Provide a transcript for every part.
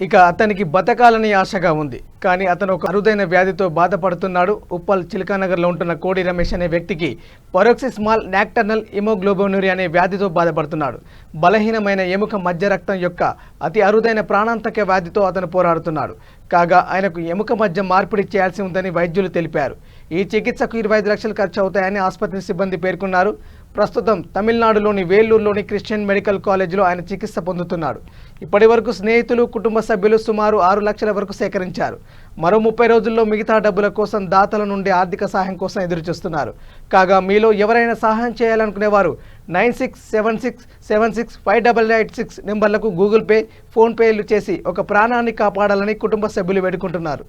ఇక అతనికి బతకాలని ఆశగా ఉంది. కానీ అతను ఒక అరుదైన వ్యాధితో బాధపడుతున్నాడు. ఉప్పల్ చిలకానగర్లో ఉంటున్న కోడి రమేష్ అనే వ్యక్తికి పరోక్సిస్మాల్ నాక్టర్నల్ ఇమోగ్లోబినురియా అనే వ్యాధితో బాధపడుతున్నాడు. బలహీనమైన ఎముక మధ్య రక్తం యొక్క అతి అరుదైన ప్రాణాంతక వ్యాధితో అతను పోరాడుతున్నాడు. కాగా ఆయనకు ఎముక మధ్య మార్పిడి చేయాల్సి ఉందని వైద్యులు తెలిపారు. ఈ చికిత్సకు 25 లక్షలు ఖర్చు అవుతాయని ఆసుపత్రి సిబ్బంది పేర్కొన్నారు. ప్రస్తుతం తమిళనాడులోని వేల్లూరులోని క్రిస్టియన్ మెడికల్ కాలేజీలో ఆయన చికిత్స పొందుతున్నాడు. ఇప్పటి వరకు స్నేహితులు, కుటుంబ సభ్యులు సుమారు 6 లక్షల వరకు సేకరించారు. మరో 30 రోజుల్లో మిగతా డబ్బుల కోసం దాతల నుండి ఆర్థిక సహాయం కోసం ఎదురుచూస్తున్నారు. కాగా మీలో ఎవరైనా సహాయం చేయాలనుకునేవారు 9676765886 నెంబర్లకు గూగుల్ పే, ఫోన్పేలు చేసి ఒక ప్రాణాన్ని కాపాడాలని కుటుంబ సభ్యులు వేడుకుంటున్నారు.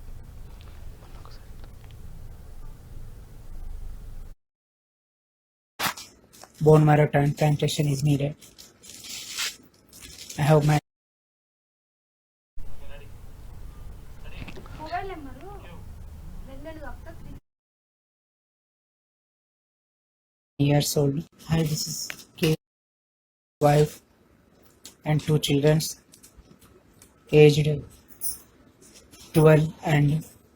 Bone marrow transplantation is needed. I have my years old. Hi, this is K. Wife and 2 children, aged 12 and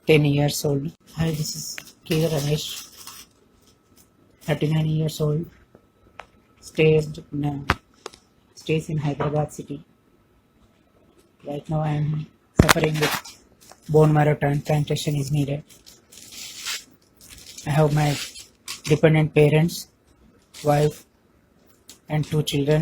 10 years old. Hi, this is K. Ramesh, 39 years old. Stays in Hyderabad city. Right now I am suffering with bone marrow transplantation is needed. I have my dependent parents, wife and 2 children.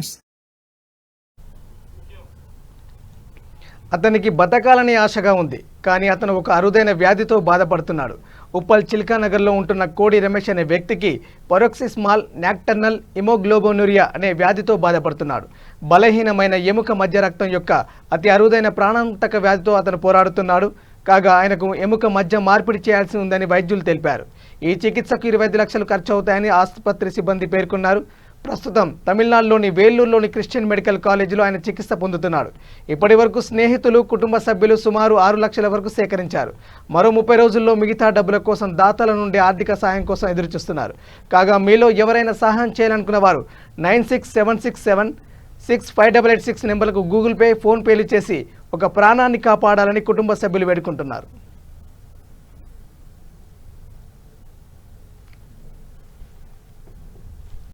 అతనికి బతకాలని ఆశగా ఉంది. కానీ అతను ఒక అరుదైన వ్యాధితో బాధపడుతున్నాడు. ఉప్పల్ చిలకానగర్లో ఉంటున్న కోడి రమేష్ అనే వ్యక్తికి పరోక్సిస్మాల్ నాక్టర్నల్ ఇమోగ్లోబినురియా అనే వ్యాధితో బాధపడుతున్నాడు. బలహీనమైన ఎముక మధ్య రక్తం యొక్క అతి అరుదైన ప్రాణాంతక వ్యాధితో అతను పోరాడుతున్నాడు. కాగా ఆయనకు ఎముక మధ్య మార్పిడి చేయాల్సి ఉందని వైద్యులు తెలిపారు. ఈ చికిత్సకు 25 లక్షలు ఖర్చు అవుతాయని ఆసుపత్రి సిబ్బంది పేర్కొన్నారు. ప్రస్తుతం తమిళనాడులోని వేల్లూరులోని క్రిస్టియన్ మెడికల్ కాలేజీలో ఆయన చికిత్స పొందుతున్నాడు. ఇప్పటి వరకు స్నేహితులు, కుటుంబ సభ్యులు సుమారు 6 లక్షల వరకు సేకరించారు. మరో 30 రోజుల్లో మిగతా డబ్బుల కోసం దాతల నుండి ఆర్థిక సహాయం కోసం ఎదురుచూస్తున్నారు. కాగా మీలో ఎవరైనా సహాయం చేయాలనుకున్న వారు 9676765886 నెంబర్లకు గూగుల్ పే, ఫోన్పేలు చేసి ఒక ప్రాణాన్ని కాపాడాలని కుటుంబ సభ్యులు వేడుకుంటున్నారు.